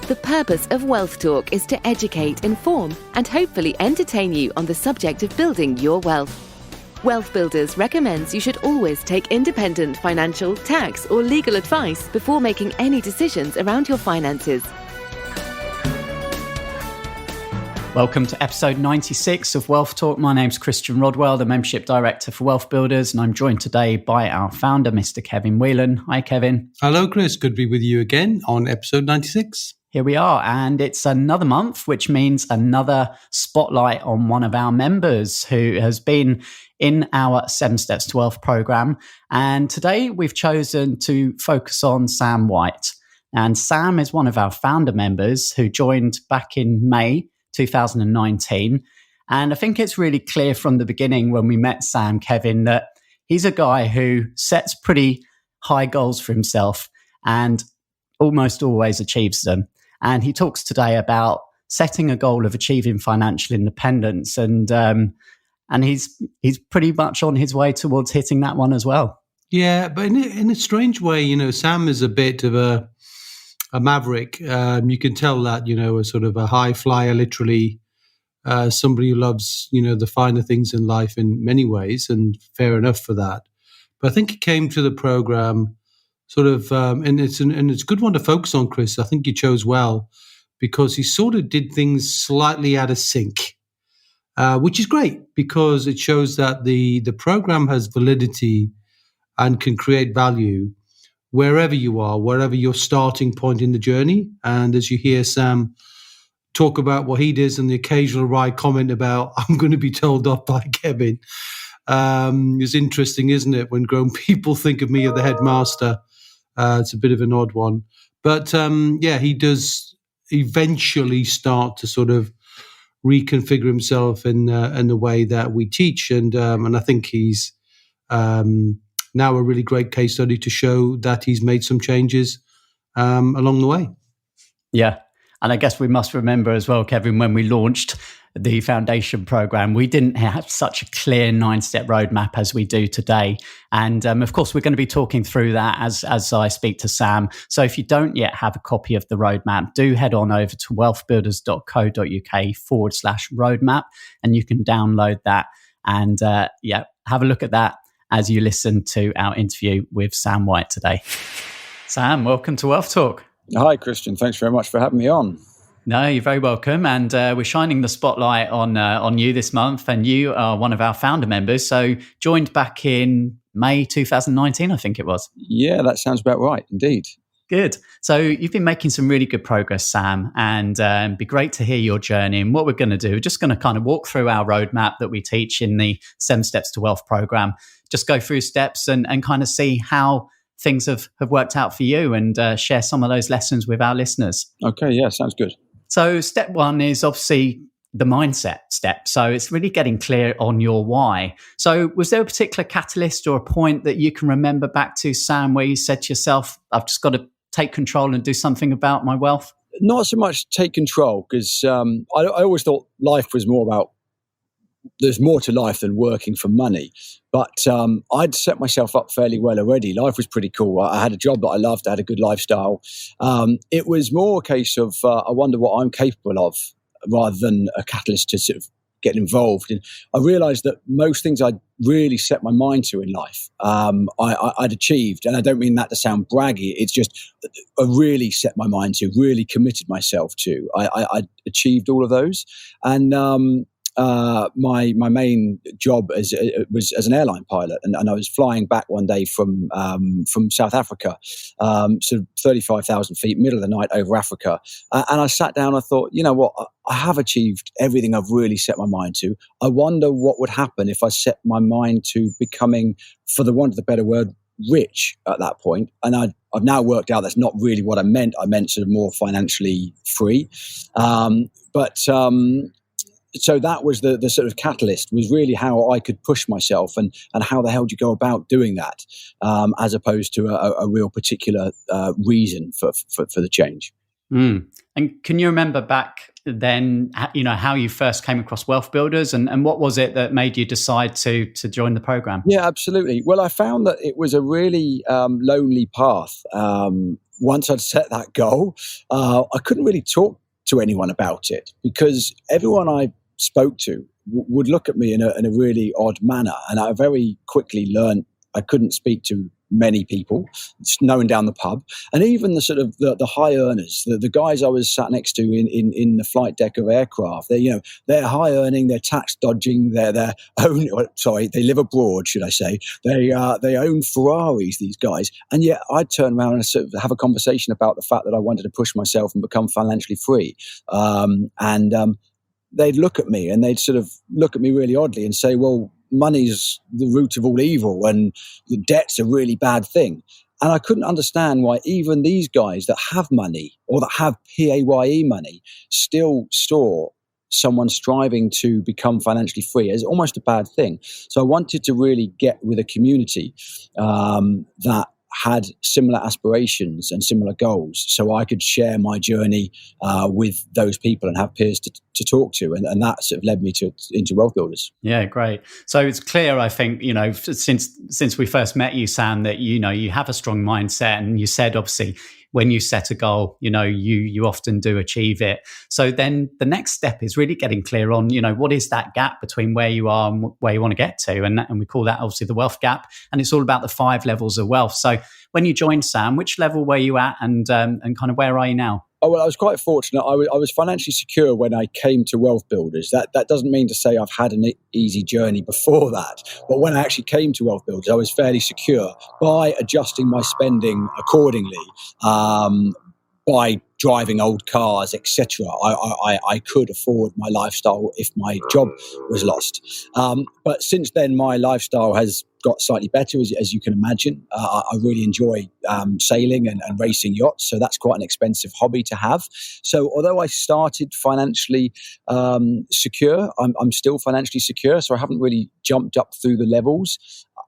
The purpose of Wealth Talk is to educate, inform, and hopefully entertain you on the subject of building your wealth. WealthBuilders recommends you should always take independent financial, tax, or legal advice before making any decisions around your finances. Welcome to episode 96 of Wealth Talk. My name's Christian Rodwell, the Membership Director for WealthBuilders, and I'm joined today by our founder, Mr. Kevin Whelan. Hi, Kevin. Hello, Chris. Good to be with you again on episode 96. Here we are, and it's another month, which means another spotlight on one of our members who has been in our 7 Steps to Wealth program. And today we've chosen to focus on Sam White. And Sam is one of our founder members who joined back in May 2019. And I think it's really clear from the beginning when we met Sam, Kevin, that he's a guy who sets pretty high goals for himself and almost always achieves them. And he talks today about setting a goal of achieving financial independence. And he's pretty much on his way towards hitting that one as well. Yeah, but in a strange way, Sam is a bit of a maverick. You can tell that, a sort of a high flyer, literally somebody who loves, the finer things in life in many ways, and fair enough for that. But I think he came to the program sort of, and it's a good one to focus on, Chris. I think you chose well because he sort of did things slightly out of sync, which is great because it shows that the program has validity and can create value wherever you are, wherever your starting point in the journey. And as you hear Sam talk about what he does and the occasional wry comment about, I'm going to be told off by Kevin, is interesting, isn't it? When grown people think of me as the headmaster, it's a bit of an odd one. But he does eventually start to sort of reconfigure himself in the way that we teach. And I think he's now a really great case study to show that he's made some changes along the way. Yeah. And I guess we must remember as well, Kevin, when we launched the foundation program, we didn't have such a clear 9-step roadmap as we do today. And of course, we're going to be talking through that as I speak to Sam. So if you don't yet have a copy of the roadmap, do head on over to wealthbuilders.co.uk/roadmap, and you can download that and have a look at that as you listen to our interview with Sam White today. Sam, welcome to Wealth Talk. Hi, Christian. Thanks very much for having me on. No, you're very welcome. And we're shining the spotlight on you this month. And you are one of our founder members. So joined back in May 2019, I think it was. Yeah, that sounds about right. Indeed. Good. So you've been making some really good progress, Sam, and it'd be great to hear your journey. And what we're going to do, we're just going to kind of walk through our roadmap that we teach in the 7 Steps to Wealth program, just go through steps and kind of see how things have worked out for you and share some of those lessons with our listeners. Okay, yeah, sounds good. So step 1 is obviously the mindset step. So it's really getting clear on your why. So was there a particular catalyst or a point that you can remember back to, Sam, where you said to yourself, I've just got to take control and do something about my wealth? Not so much take control, because I always thought life was more about, there's more to life than working for money. But I'd set myself up fairly well already. Life was pretty cool. I had a job that I loved. I had a good lifestyle. It was more a case of, I wonder what I'm capable of, rather than a catalyst to sort of get involved. And I realized that most things I'd really set my mind to in life, I'd achieved. And I don't mean that to sound braggy. It's just I really set my mind to, really committed myself to. I achieved all of those. And my main job was as an airline pilot, and I was flying back one day from South Africa, sort of 35,000 feet, middle of the night over Africa, and I sat down. I thought, you know what, I have achieved everything I've really set my mind to. I wonder what would happen if I set my mind to becoming, for the want of the better word, rich at that point. And I've now worked out that's not really what I meant. I meant sort of more financially free, So that was the sort of catalyst, was really how I could push myself and how the hell do you go about doing that, as opposed to a real particular reason for the change. Mm. And can you remember back then, how you first came across WealthBuilders and what was it that made you decide to join the program? Yeah, absolutely. Well, I found that it was a really lonely path. once I'd set that goal, I couldn't really talk to anyone about it because everyone I spoke to would look at me in a really odd manner. And I very quickly learned I couldn't speak to many people, no one down the pub, and even the sort of the high earners, the guys I was sat next to in the flight deck of aircraft. They're high earning, they're tax dodging, they live abroad, should I say? They own Ferraris, these guys, and yet I'd turn around and sort of have a conversation about the fact that I wanted to push myself and become financially free, and they'd look at me and they'd sort of look at me really oddly and say, well, money's the root of all evil and the debt's a really bad thing. And I couldn't understand why even these guys that have money or that have PAYE money still saw someone striving to become financially free as almost a bad thing. So I wanted to really get with a community that had similar aspirations and similar goals, so I could share my journey with those people and have peers to talk to, and that sort of led me into WealthBuilders. Yeah, great. So it's clear, I think, since we first met you, Sam, that you have a strong mindset, and you said obviously when you set a goal, you often do achieve it. So then the next step is really getting clear on, what is that gap between where you are and where you want to get to. And we call that obviously the wealth gap. And it's all about the 5 levels of wealth. So when you joined, Sam, which level were you at and kind of where are you now? Oh, well, I was quite fortunate. I was financially secure when I came to WealthBuilders. That doesn't mean to say I've had an easy journey before that. But when I actually came to WealthBuilders, I was fairly secure by adjusting my spending accordingly, by driving old cars, etc. I could afford my lifestyle if my job was lost. But since then, my lifestyle has got slightly better, as you can imagine. I really enjoy sailing and racing yachts, so that's quite an expensive hobby to have. So although I started financially secure, I'm still financially secure, so I haven't really jumped up through the levels.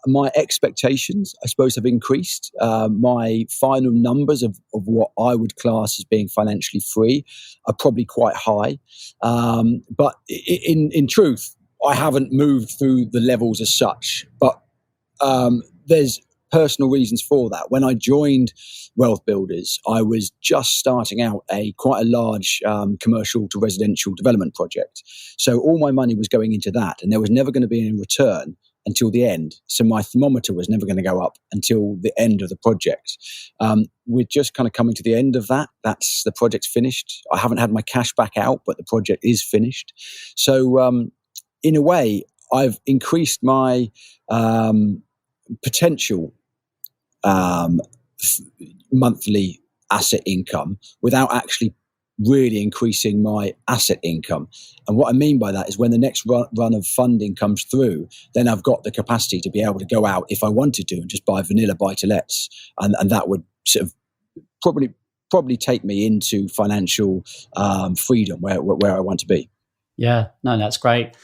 My expectations, I suppose, have increased. My final numbers of what I would class as being financially free are probably quite high. But in truth, I haven't moved through the levels as such. But there's personal reasons for that. When I joined WealthBuilders, I was just starting out quite a large commercial to residential development project. So all my money was going into that, and there was never going to be any return until the end. So my thermometer was never going to go up until the end of the project. We're just kind of coming to the end of that. The project's finished. I haven't had my cash back out, but the project is finished. So in a way, I've increased my potential monthly asset income without actually really increasing my asset income. And what I mean by that is when the next run of funding comes through, then I've got the capacity to be able to go out if I wanted to and just buy vanilla buy-to-lets. And that would sort of probably take me into financial freedom where I want to be. Yeah, no, that's great.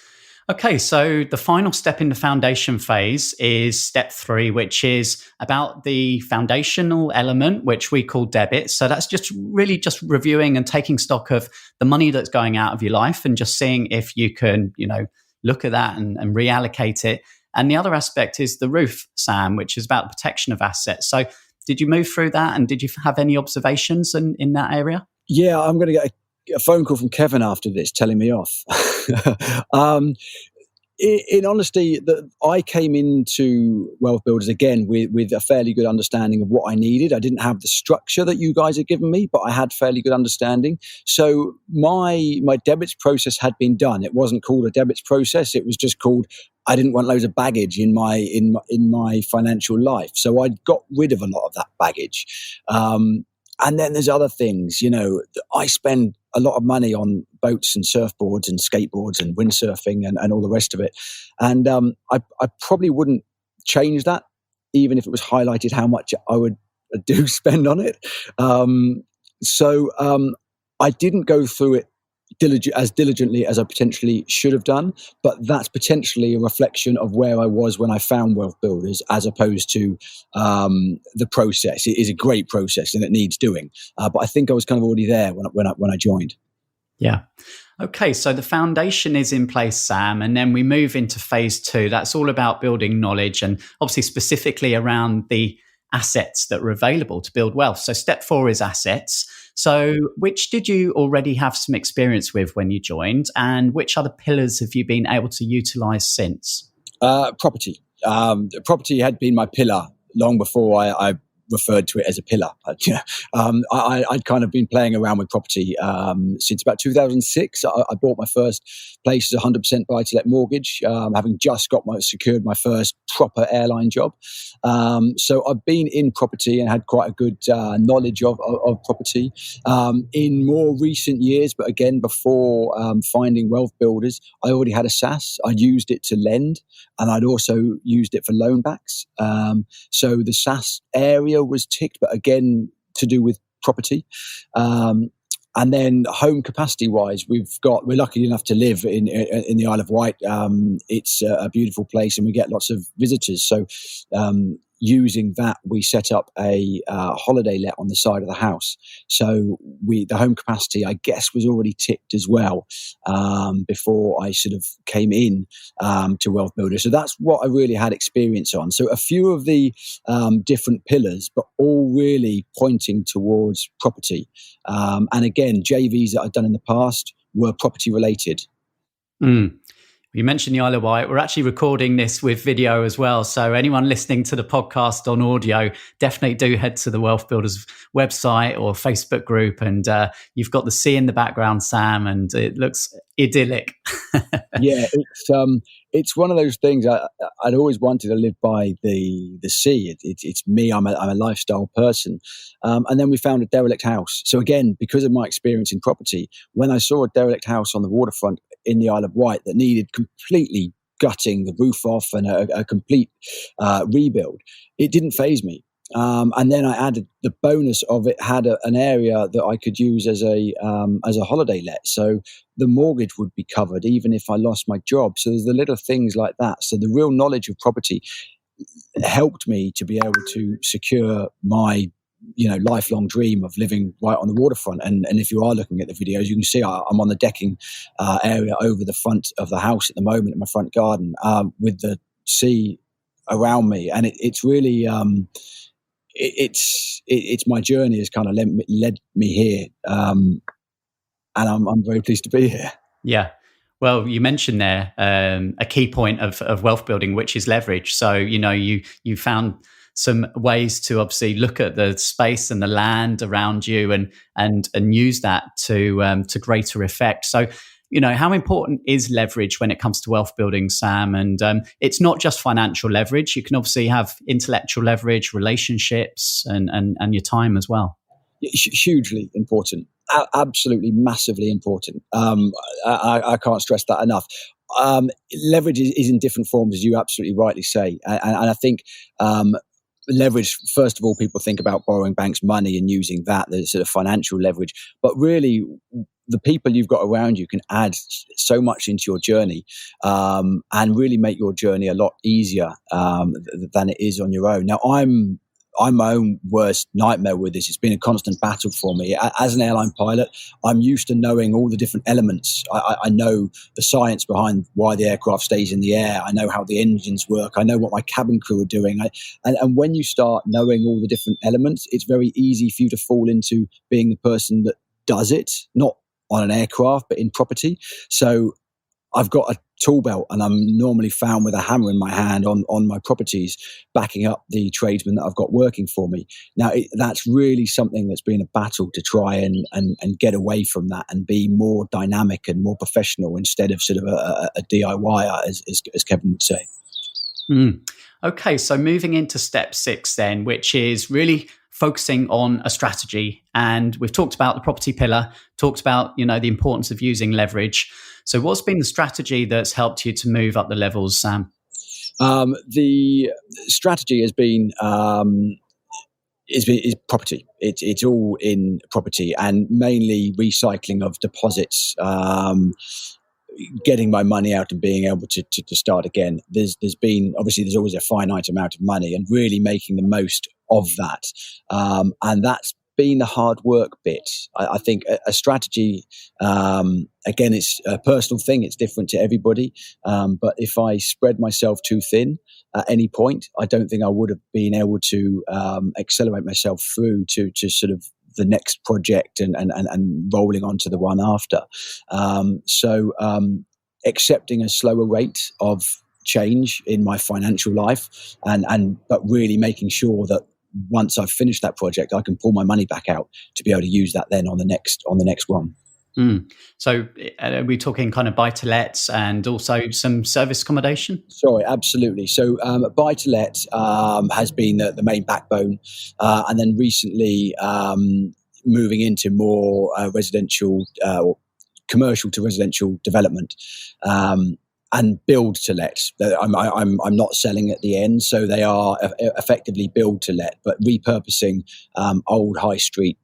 Okay, so the final step in the foundation phase is step 3, which is about the foundational element, which we call debit. So that's just reviewing and taking stock of the money that's going out of your life and just seeing if you can, look at that and reallocate it. And the other aspect is the roof, Sam, which is about protection of assets. So did you move through that and did you have any observations in that area? Yeah, I'm going to get a phone call from Kevin after this telling me off. In honesty, I came into WealthBuilders again with a fairly good understanding of what I needed. I didn't have the structure that you guys had given me, but I had fairly good understanding. So my debits process had been done. It wasn't called a debits process. It was just called I didn't want loads of baggage in my financial life. So I got rid of a lot of that baggage. And then there's other things, I spend a lot of money on boats and surfboards and skateboards and windsurfing and all the rest of it. And I probably wouldn't change that, even if it was highlighted how much I would do spend on it. So I didn't go through it as diligently as I potentially should have done, but that's potentially a reflection of where I was when I found WealthBuilders, as opposed to the process. It is a great process and it needs doing, but I think I was kind of already there when I joined. Yeah. Okay, so the foundation is in place, Sam, and then we move into phase 2. That's all about building knowledge and obviously specifically around the assets that are available to build wealth. So step 4 is assets. So which did you already have some experience with when you joined, and which other pillars have you been able to utilize since? Property. Property had been my pillar long before I referred to it as a pillar. I'd kind of been playing around with property since about 2006. I bought my first place as a 100% buy-to-let mortgage, having just secured my first proper airline job. So I've been in property and had quite a good knowledge of property. In more recent years, but again, before finding WealthBuilders, I already had a SSAS. I'd used it to lend, and I'd also used it for loan backs. So the SSAS area was ticked, but again, to do with property. And then home capacity wise, we're lucky enough to live in the Isle of Wight. It's a beautiful place and we get lots of visitors. So using that, we set up a holiday let on the side of the house. So the home capacity, I guess, was already ticked as well before I sort of came in to WealthBuilders. So that's what I really had experience on. So a few of the different pillars, but all really pointing towards property. And again, JVs that I've done in the past were property related. You mentioned the Isle of Wight. We're actually recording this with video as well. So anyone listening to the podcast on audio, definitely do head to the WealthBuilders website or Facebook group. And you've got the sea in the background, Sam, and it looks idyllic. Yeah, it's one of those things. I'd always wanted to live by the sea. It's me. I'm a lifestyle person. And then we found a derelict house. So again, because of my experience in property, when I saw a derelict house on the waterfront in the Isle of Wight that needed completely gutting the roof off and a complete rebuild, it didn't faze me. And then I added the bonus of it had an area that I could use as a holiday let. So the mortgage would be covered even if I lost my job. So there's the little things like that. So the real knowledge of property helped me to be able to secure my lifelong dream of living right on the waterfront. And if you are looking at the videos, you can see I'm on the decking area over the front of the house at the moment in my front garden with the sea around me. And it's really it's my journey has kind of led me here, and I'm very pleased to be here. Yeah. Well, you mentioned there a key point of wealth building, which is leverage. So you found some ways to obviously look at the space and the land around you and use that to greater effect. So, how important is leverage when it comes to wealth building, Sam? And it's not just financial leverage. You can obviously have intellectual leverage, relationships, and your time as well. Hugely important. Absolutely massively important. I can't stress that enough. Leverage is in different forms, as you absolutely rightly say. And I think leverage, first of all, people think about borrowing banks' money and using that, the sort of financial leverage. But really, the people you've got around you can add so much into your journey and really make your journey a lot easier than it is on your own. Now, I'm my own worst nightmare with this. It's been a constant battle for me. As an airline pilot, I'm used to knowing all the different elements. I know the science behind why the aircraft stays in the air. I know how the engines work. I know what my cabin crew are doing. And when you start knowing all the different elements, it's very easy for you to fall into being the person that does it, not on an aircraft, but in property. So I've got a tool belt and I'm normally found with a hammer in my hand on my properties, backing up the tradesmen that I've got working for me. Now, that's really something that's been a battle to try and get away from that and be more dynamic and more professional instead of sort of a DIY, as Kevin would say. Okay, so moving into step 6 then, which is really focusing on a strategy. And we've talked about the property pillar, talked about, the importance of using leverage. So what's been the strategy that's helped you to move up the levels, Sam? The strategy has been is property. It's all in property and mainly recycling of deposits, getting my money out and being able to start again. There's always a finite amount of money and really making the most of that. And that's been the hard work bit. I think a strategy, again, it's a personal thing. It's different to everybody. But if I spread myself too thin at any point, I don't think I would have been able to accelerate myself through to sort of the next project and rolling on to the one after. So accepting a slower rate of change in my financial life but really making sure that once I've finished that project, I can pull my money back out to be able to use that then on the next one. So are we talking kind of buy-to-lets and also some service accommodation? Sorry, absolutely. So buy-to-let has been the main backbone, and then recently moving into more residential or commercial to residential development. And build to let. I'm not selling at the end, so they are effectively build to let, but repurposing old high street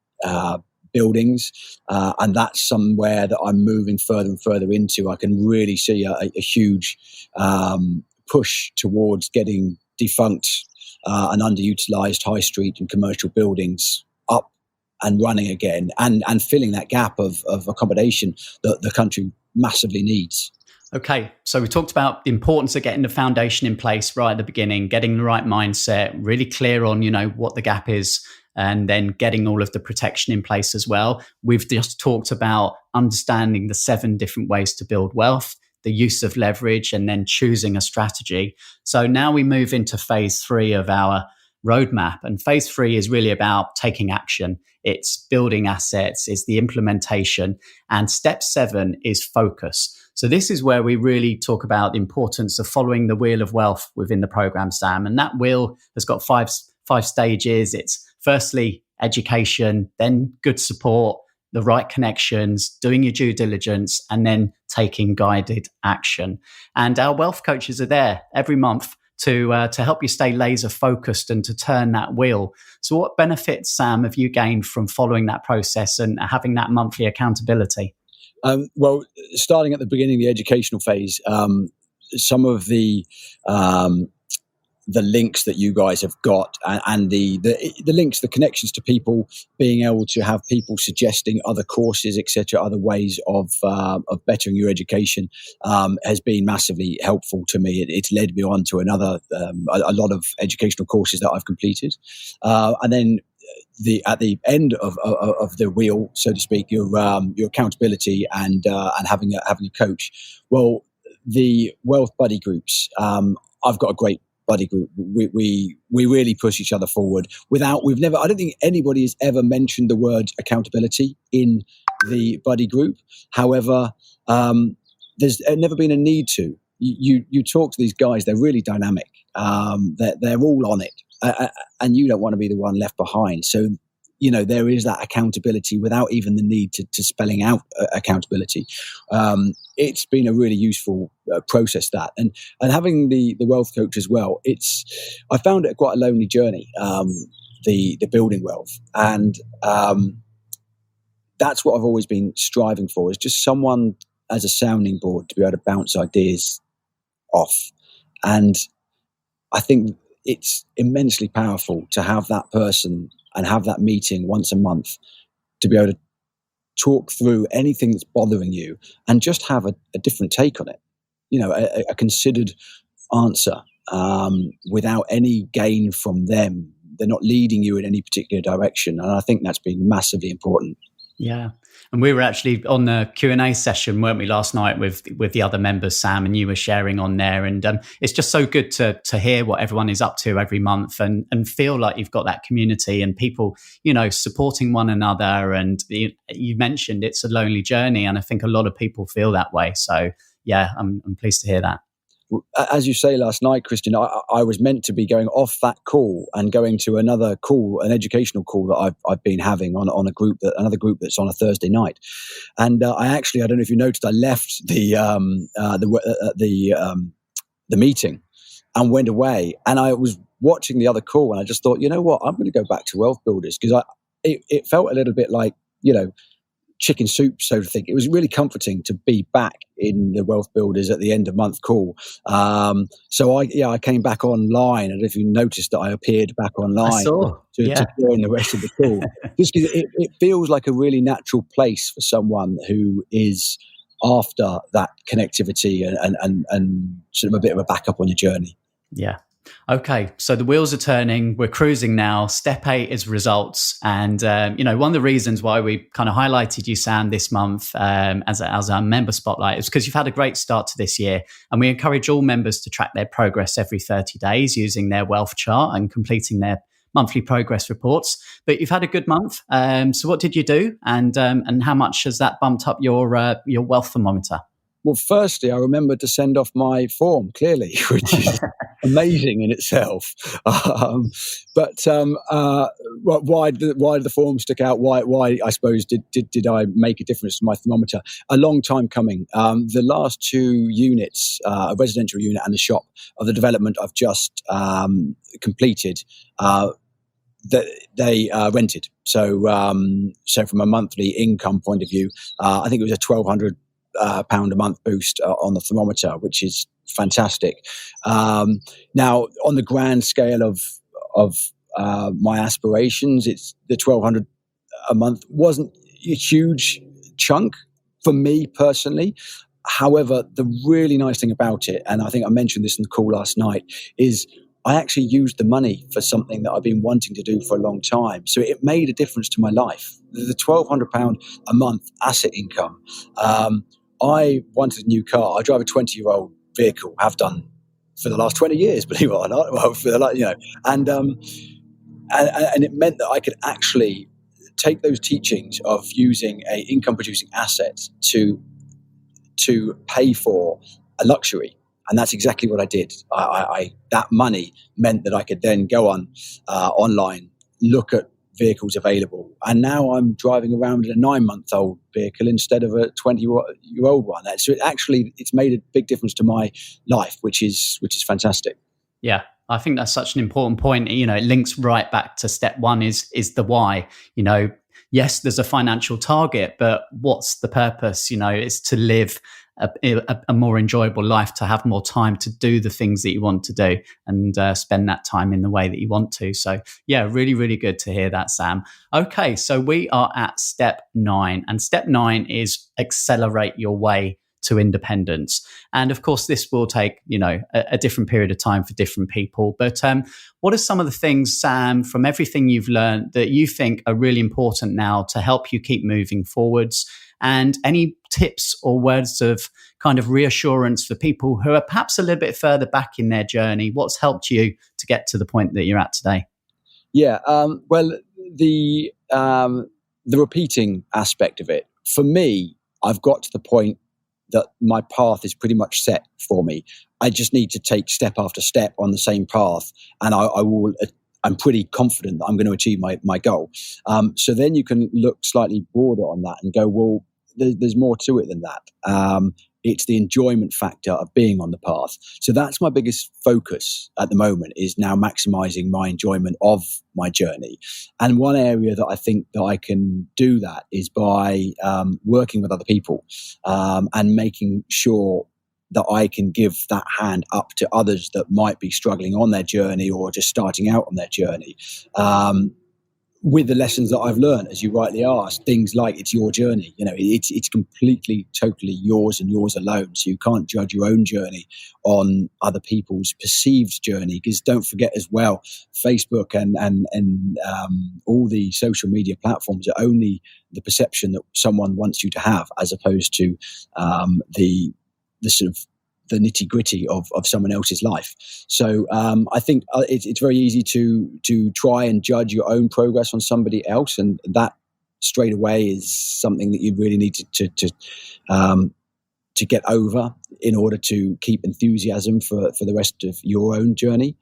buildings, and that's somewhere that I'm moving further and further into. I can really see a huge push towards getting defunct and underutilized high street and commercial buildings up and running again, and filling that gap of accommodation that the country massively needs. Okay, so we talked about the importance of getting the foundation in place right at the beginning, getting the right mindset, really clear on, what the gap is, and then getting all of the protection in place as well. We've just talked about understanding the 7 different ways to build wealth, the use of leverage, and then choosing a strategy. So now we move into phase 3 of our roadmap. And phase 3 is really about taking action. It's building assets, it's the implementation. And step 7 is focus. So this is where we really talk about the importance of following the wheel of wealth within the program, Sam. And that wheel has got five stages. It's firstly education, then good support, the right connections, doing your due diligence, and then taking guided action. And our wealth coaches are there every month to help you stay laser focused and to turn that wheel. So what benefits, Sam, have you gained from following that process and having that monthly accountability? Well, starting at the beginning of the educational phase, some of the links that you guys have got and the links, the connections to people, being able to have people suggesting other courses, etc., other ways of bettering your education has been massively helpful to me. It's led me on to another a lot of educational courses that I've completed, and then at the end of the wheel, so to speak, your accountability and having a coach. Well, the Wealth Buddy groups. I've got a great buddy group. We really push each other forward. I don't think anybody has ever mentioned the word accountability in the buddy group. However, there's never been a need to. You talk to these guys; they're really dynamic. They're all on it. And you don't want to be the one left behind. So, there is that accountability without even the need to spelling out accountability. It's been a really useful process, that. And having the wealth coach as well, I found it quite a lonely journey, the building wealth. And that's what I've always been striving for, is just someone as a sounding board to be able to bounce ideas off. And I think it's immensely powerful to have that person and have that meeting once a month to be able to talk through anything that's bothering you and just have a different take on it. A considered answer without any gain from them. They're not leading you in any particular direction. And I think that's been massively important. Yeah. And we were actually on the Q&A session, weren't we, last night with the other members, Sam, and you were sharing on there. And it's just so good to hear what everyone is up to every month and feel like you've got that community and people, supporting one another. And you mentioned it's a lonely journey. And I think a lot of people feel that way. So, yeah, I'm pleased to hear that. As you say last night, Christian, I was meant to be going off that call and going to another call, an educational call that I've been having on another group that's on a Thursday night. And I don't know if you noticed, I left the meeting and went away. And I was watching the other call, and I just thought, you know what, I'm going to go back to WealthBuilders, because it felt a little bit like, chicken soup, so to think. It was really comforting to be back in the Wealth Builders at the end of month call. So I came back online. I don't know if you noticed that I appeared back online I saw. to join the rest of the call. Just 'cause it feels like a really natural place for someone who is after that connectivity and sort of a bit of a backup on your journey. Yeah. Okay, so the wheels are turning. We're cruising now. Step 8 is results, and one of the reasons why we kind of highlighted you, Sam, this month as our member spotlight is because you've had a great start to this year, and we encourage all members to track their progress every 30 days using their wealth chart and completing their monthly progress reports. But you've had a good month. So what did you do, and how much has that bumped up your wealth thermometer? Well, firstly, I remembered to send off my form, clearly, which is amazing in itself. But why did the form stick out? Why I suppose, did I make a difference to my thermometer? A long time coming. The last 2 units, a residential unit and a shop of the development I've just completed, that they rented. So from a monthly income point of view, I think it was a £1,200 a month boost on the thermometer, which is fantastic. Now, on the grand scale of my aspirations, it's the £1,200 a month wasn't a huge chunk for me personally. However, the really nice thing about it, and I think I mentioned this in the call last night, is I actually used the money for something that I've been wanting to do for a long time. So it made a difference to my life. The £1,200 a month asset income. I wanted a new car. I drive a 20-year-old vehicle, have done for the last 20 years, believe it or not. Well, and it meant that I could actually take those teachings of using a income-producing asset to pay for a luxury. And that's exactly what I did. That money meant that I could then go on online, look at vehicles available, and now I'm driving around in a 9-month-old vehicle instead of a 20-year-old one. So it's made a big difference to my life, which is fantastic. Yeah, I think that's such an important point. It links right back to step 1 is the why. Yes, there's a financial target, but what's the purpose? It's to live a more enjoyable life, to have more time to do the things that you want to do and spend that time in the way that you want to. So yeah, really, really good to hear that, Sam. Okay, so we are at step 9, and step 9 is accelerate your way to independence. And of course, this will take, a different period of time for different people. But what are some of the things, Sam, from everything you've learned that you think are really important now to help you keep moving forwards? And any tips or words of kind of reassurance for people who are perhaps a little bit further back in their journey? What's helped you to get to the point that you're at today? Yeah, well, the repeating aspect of it, for me, I've got to the point that my path is pretty much set for me. I just need to take step after step on the same path, and I'm pretty confident that I'm going to achieve my goal. So then you can look slightly broader on that and go, well, there's more to it than that. It's the enjoyment factor of being on the path. So that's my biggest focus at the moment, is now maximizing my enjoyment of my journey. And one area that I think that I can do that is by working with other people and making sure that I can give that hand up to others that might be struggling on their journey or just starting out on their journey. With the lessons that I've learned, as you rightly asked, things like it's your journey. It's completely, totally yours and yours alone. So you can't judge your own journey on other people's perceived journey. Because don't forget as well, Facebook and all the social media platforms are only the perception that someone wants you to have, as opposed to the sort of the nitty gritty of someone else's life. So I think it's very easy to try and judge your own progress on somebody else, and that straight away is something that you really need to get over in order to keep enthusiasm for the rest of your own journey.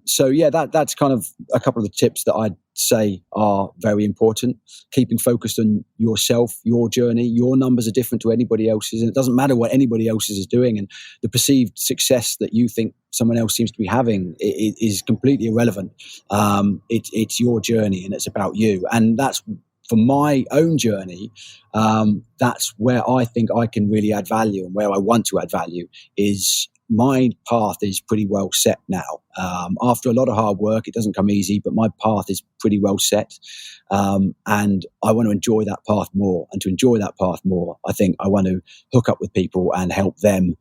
So yeah, that's kind of a couple of the tips that I'd say are very important. Keeping focused on yourself, your journey. Your numbers are different to anybody else's, and it doesn't matter what anybody else is doing. And the perceived success that you think someone else seems to be having is completely irrelevant. It's your journey, and it's about you. And that's for my own journey, that's where I think I can really add value, and where I want to add value is my path is pretty well set now. After a lot of hard work, it doesn't come easy, but my path is pretty well set. And I want to enjoy that path more. And to enjoy that path more, I think I want to hook up with people and help them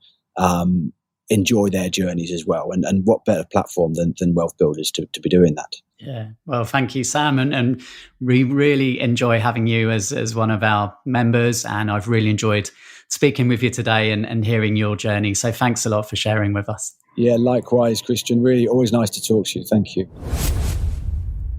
enjoy their journeys as well. And what better platform than WealthBuilders to be doing that? Yeah. Well, thank you, Sam. And we really enjoy having you as one of our members. And I've really enjoyed speaking with you today and hearing your journey. So thanks a lot for sharing with us. Yeah, likewise, Christian. Really always nice to talk to you. Thank you.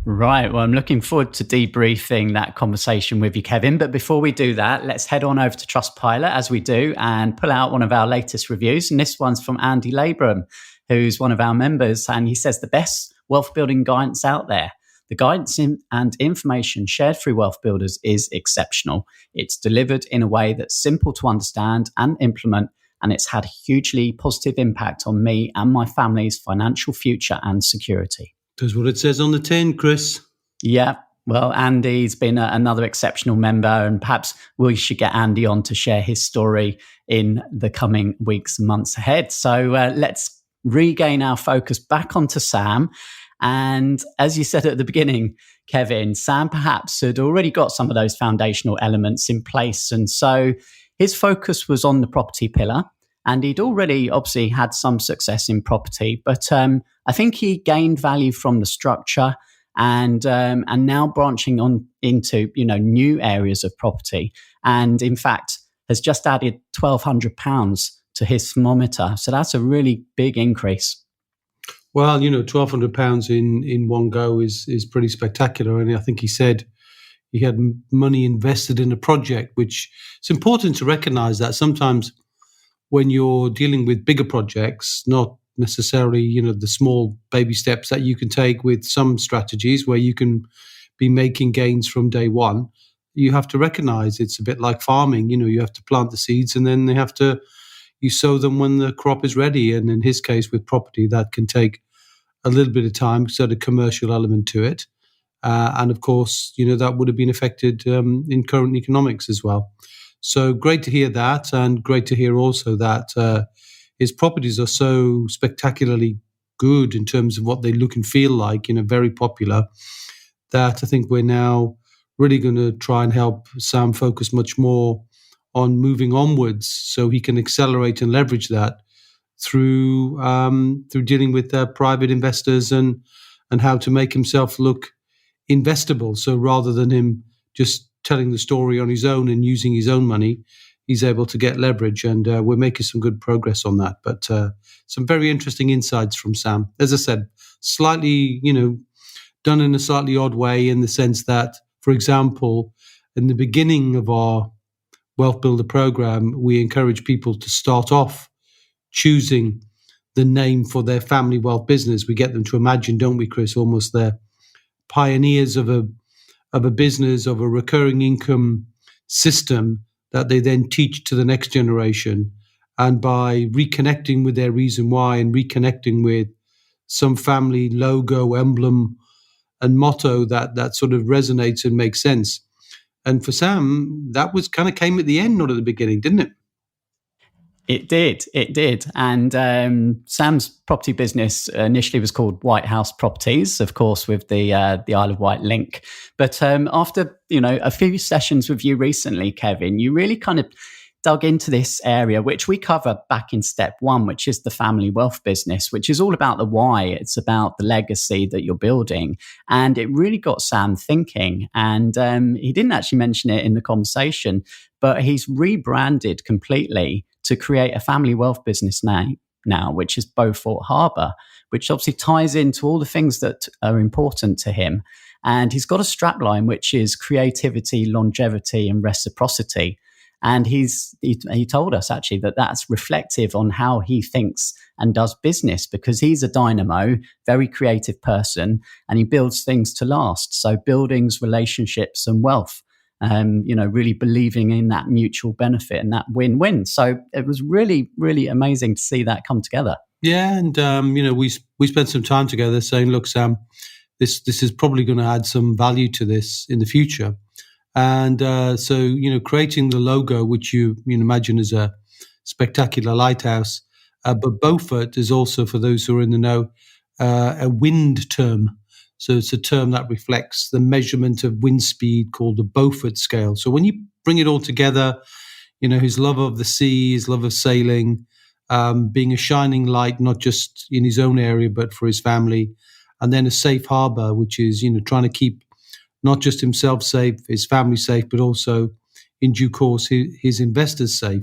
Right. Well, I'm looking forward to debriefing that conversation with you, Kevin. But before we do that, let's head on over to Trustpilot, as we do, and pull out one of our latest reviews. And this one's from Andy Labram, who's one of our members. And he says, the best wealth building guidance out there. The guidance and information shared through WealthBuilders is exceptional. It's delivered in a way that's simple to understand and implement, and it's had a hugely positive impact on me and my family's financial future and security. That's what it says on the tin, Chris. Yeah. Well, Andy's been another exceptional member, and perhaps we should get Andy on to share his story in the coming weeks and months ahead. So let's regain our focus back onto Sam. And as you said at the beginning, Kevin, Sam perhaps had already got some of those foundational elements in place. And so his focus was on the property pillar. And he'd already obviously had some success in property. But I think he gained value from the structure and now branching on into, new areas of property. And in fact, has just added £1,200 to his thermometer. So that's a really big increase. Well, £1,200 in one go is pretty spectacular. And I think he said he had money invested in a project, which it's important to recognize that sometimes when you're dealing with bigger projects, not necessarily, the small baby steps that you can take with some strategies where you can be making gains from day one, you have to recognize it's a bit like farming. You have to plant the seeds and then you sow them when the crop is ready. And in his case with property, that can take a little bit of time, so the commercial element to it. And of course, that would have been affected in current economics as well. So great to hear that, and great to hear also that his properties are so spectacularly good in terms of what they look and feel like, very popular, that I think we're now really going to try and help Sam focus much more on moving onwards so he can accelerate and leverage that through dealing with private investors and how to make himself look investable. So rather than him just telling the story on his own and using his own money, he's able to get leverage, and we're making some good progress on that. But some very interesting insights from Sam. As I said, slightly, done in a slightly odd way, in the sense that, for example, in the beginning of our Wealth Builder program, we encourage people to start off choosing the name for their family wealth business. We get them to imagine, don't we, Chris, almost they're pioneers of a business, of a recurring income system that they then teach to the next generation. And by reconnecting with their reason why and reconnecting with some family logo, emblem, and motto that sort of resonates and makes sense. And for Sam, that was kind of came at the end, not at the beginning, didn't it? It did. And Sam's property business initially was called White House Properties, of course, with the Isle of Wight link. But after, a few sessions with you recently, Kevin, you really kind of dug into this area, which we cover back in step one, which is the family wealth business, which is all about the why. It's about the legacy that you're building. And it really got Sam thinking. And he didn't actually mention it in the conversation, but he's rebranded completely to create a family wealth business now, which is Beaufort Harbour, which obviously ties into all the things that are important to him. And he's got a strapline, which is creativity, longevity, and reciprocity. And he told us actually that that's reflective on how he thinks and does business, because he's a dynamo, very creative person, and he builds things to last. So buildings, relationships, and wealth. Really believing in that mutual benefit and that win-win. So it was really, really amazing to see that come together. Yeah, and we spent some time together saying, look, Sam, this is probably going to add some value to this in the future. And so, creating the logo, which you imagine is a spectacular lighthouse. But Beaufort is also, for those who are in the know, a wind term. So it's a term that reflects the measurement of wind speed called the Beaufort scale. So when you bring it all together, his love of the sea, his love of sailing, being a shining light, not just in his own area, but for his family, and then a safe harbor, which is, trying to keep not just himself safe, his family safe, but also in due course, his investors safe.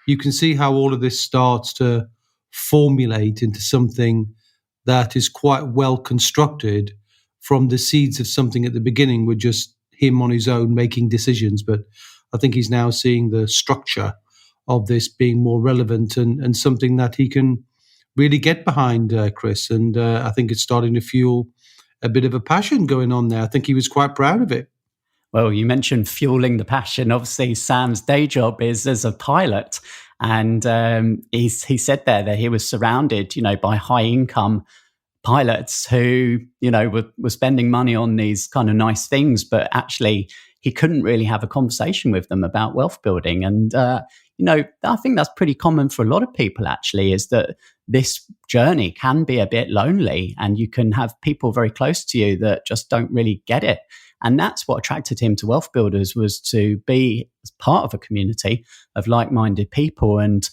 You can see how all of this starts to formulate into something that is quite well constructed from the seeds of something at the beginning were just him on his own making decisions. But I think he's now seeing the structure of this being more relevant and something that he can really get behind, Chris. And I think it's starting to fuel a bit of a passion going on there. I think he was quite proud of it. Well, you mentioned fueling the passion. Obviously, Sam's day job is as a pilot. And he said there that he was surrounded, by high income pilots who, were spending money on these kind of nice things, but actually he couldn't really have a conversation with them about wealth building. And, I think that's pretty common for a lot of people, actually, is that this journey can be a bit lonely and you can have people very close to you that just don't really get it. And that's what attracted him to WealthBuilders, was to be as part of a community of like-minded people. And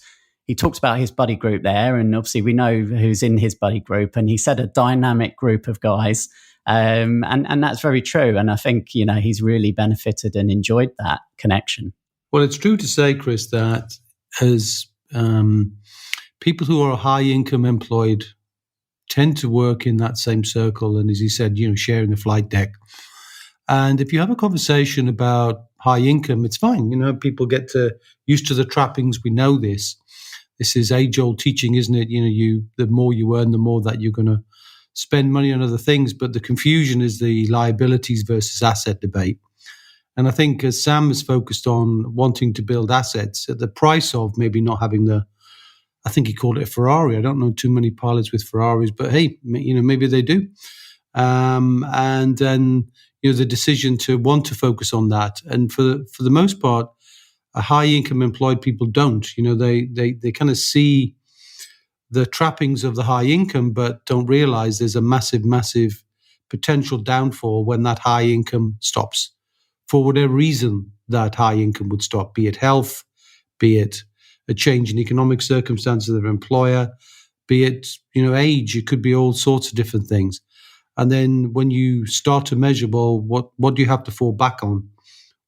he talks about his buddy group there, and obviously we know who's in his buddy group, and he said a dynamic group of guys. And that's very true. And I think, he's really benefited and enjoyed that connection. Well, it's true to say, Chris, that as people who are high income employed tend to work in that same circle. And as he said, sharing the flight deck. And if you have a conversation about high income, it's fine. People get used to the trappings. We know this. This is age-old teaching, isn't it? The more you earn, the more that you're going to spend money on other things. But the confusion is the liabilities versus asset debate. And I think as Sam is focused on wanting to build assets at the price of maybe not having I think he called it a Ferrari. I don't know too many pilots with Ferraris, but hey, maybe they do. And then, the decision to want to focus on that. And for the most part, high income employed people don't. They kind of see the trappings of the high income, but don't realize there's a massive, massive potential downfall when that high income stops. For whatever reason, that high income would stop, be it health, be it a change in economic circumstances of their employer, be it, age. It could be all sorts of different things. And then when you start to measure, well, what do you have to fall back on?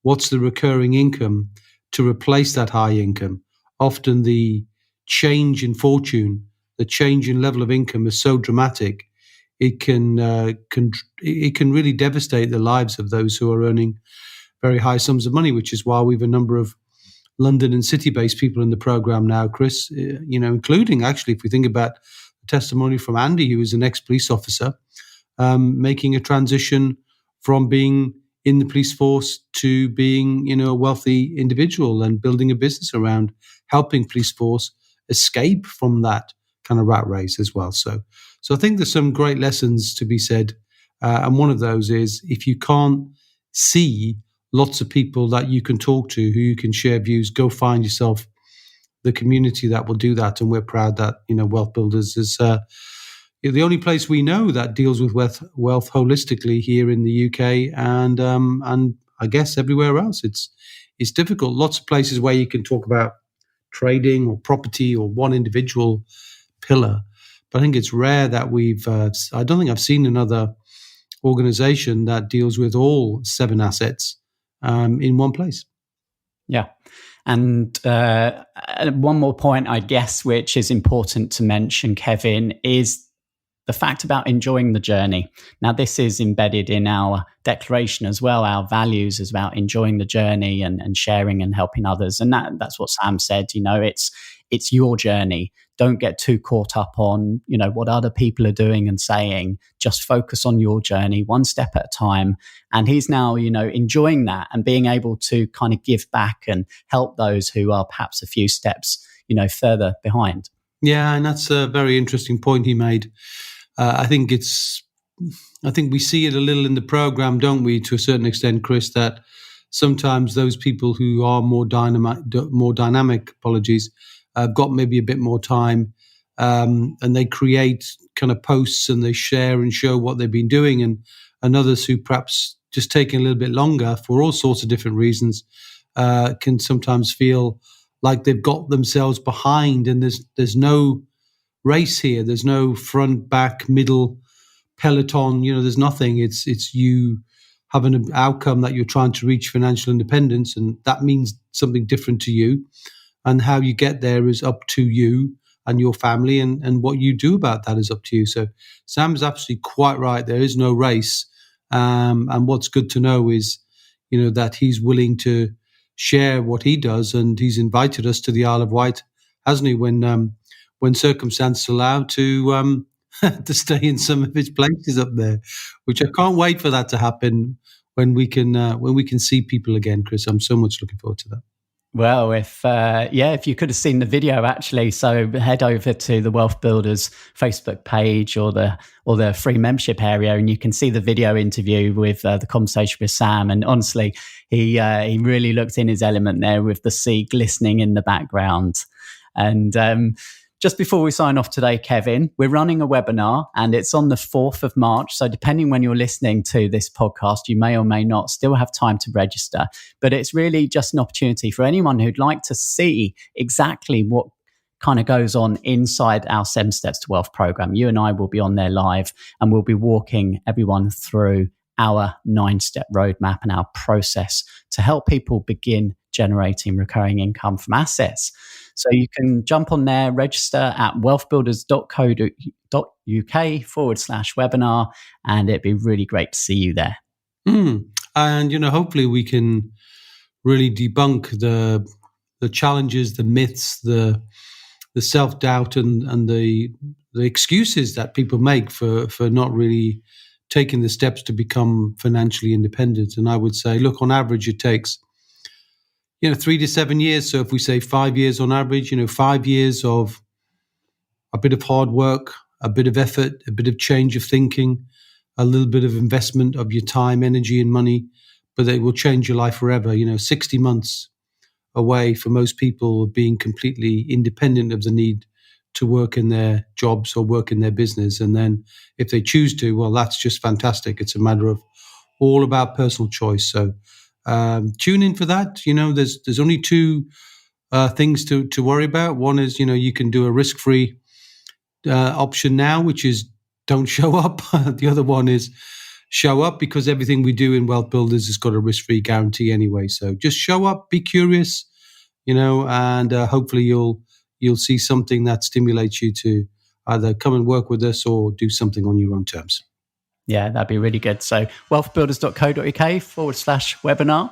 What's the recurring income to replace that high income? Often the change in fortune, the change in level of income is so dramatic, it can really devastate the lives of those who are earning very high sums of money, which is why we have a number of London and city-based people in the program now, Chris, including actually, if we think about the testimony from Andy, who was an ex-police officer, making a transition from being in the police force to being, a wealthy individual and building a business around helping police force escape from that kind of rat race as well. So I think there's some great lessons to be said. And one of those is, if you can't see lots of people that you can talk to, who you can share views, go find yourself the community that will do that. And we're proud that, WealthBuilders is the only place we know that deals with wealth holistically here in the UK, and I guess everywhere else. It's difficult. Lots of places where you can talk about trading or property or one individual pillar, but I think it's rare that I don't think I've seen another organization that deals with all 7 assets in one place. Yeah. And one more point, I guess, which is important to mention, Kevin, is the fact about enjoying the journey. Now, this is embedded in our declaration as well. Our values is about enjoying the journey and sharing and helping others. And that's what Sam said. It's your journey. Don't get too caught up on, what other people are doing and saying. Just focus on your journey, one step at a time. And he's now, enjoying that and being able to kind of give back and help those who are perhaps a few steps, further behind. Yeah, and that's a very interesting point he made. I think we see it a little in the program, don't we, to a certain extent, Chris, that sometimes those people who are more dynamic, have got maybe a bit more time, and they create kind of posts and they share and show what they've been doing, and others who perhaps just taking a little bit longer for all sorts of different reasons can sometimes feel like they've got themselves behind, and there's no race here. There's no front, back, middle peloton. There's nothing. It's you have an outcome that you're trying to reach financial independence, and that means something different to you. And how you get there is up to you and your family, and what you do about that is up to you. So Sam's absolutely quite right. There is no race. And what's good to know is, that he's willing to share what he does, and he's invited us to the Isle of Wight, hasn't he? When circumstances allow, to to stay in some of his places up there, which I can't wait for that to happen when we can see people again, Chris. I'm so much looking forward to that. Well, if you could have seen the video, actually, so head over to the Wealth Builders Facebook page or the free membership area, and you can see the video interview with the conversation with Sam. And honestly, he really looked in his element there with the sea glistening in the background. And just before we sign off today, Kevin, we're running a webinar, and it's on the 4th of March. So depending when you're listening to this podcast, you may or may not still have time to register. But it's really just an opportunity for anyone who'd like to see exactly what kind of goes on inside our 7 Steps to Wealth program. You and I will be on there live, and we'll be walking everyone through our 9-step roadmap and our process to help people begin generating recurring income from assets. So you can jump on there, register at wealthbuilders.co.uk/webinar, and it'd be really great to see you there. And, hopefully we can really debunk the challenges, the myths, the self-doubt and the excuses that people make for not really taking the steps to become financially independent. And I would say, look, on average, it takes 3 to 7 years. So if we say 5 years on average, 5 years of a bit of hard work, a bit of effort, a bit of change of thinking, a little bit of investment of your time, energy, and money, but it will change your life forever. 60 months away for most people of being completely independent of the need to work in their jobs or work in their business. And then if they choose to, well, that's just fantastic. It's a matter of all about personal choice. So tune in for that. There's only 2 things to worry about. One is, you can do a risk-free option now, which is don't show up. The other one is show up, because everything we do in Wealth Builders has got a risk-free guarantee anyway. So just show up, be curious, and hopefully you'll see something that stimulates you to either come and work with us or do something on your own terms. Yeah, that'd be really good. So wealthbuilders.co.uk/webinar.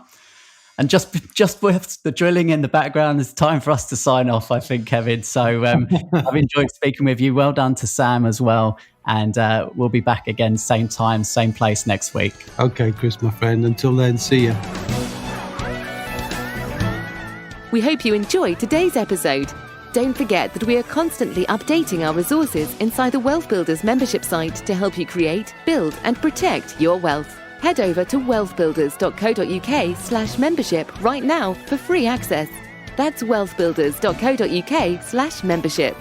And just with the drilling in the background, it's time for us to sign off, I think, Kevin. So I've enjoyed speaking with you. Well done to Sam as well. And we'll be back again, same time, same place next week. Okay, Chris, my friend. Until then, see you. We hope you enjoyed today's episode. Don't forget that we are constantly updating our resources inside the Wealth Builders membership site to help you create, build, and protect your wealth. Head over to wealthbuilders.co.uk/membership right now for free access. That's wealthbuilders.co.uk/membership.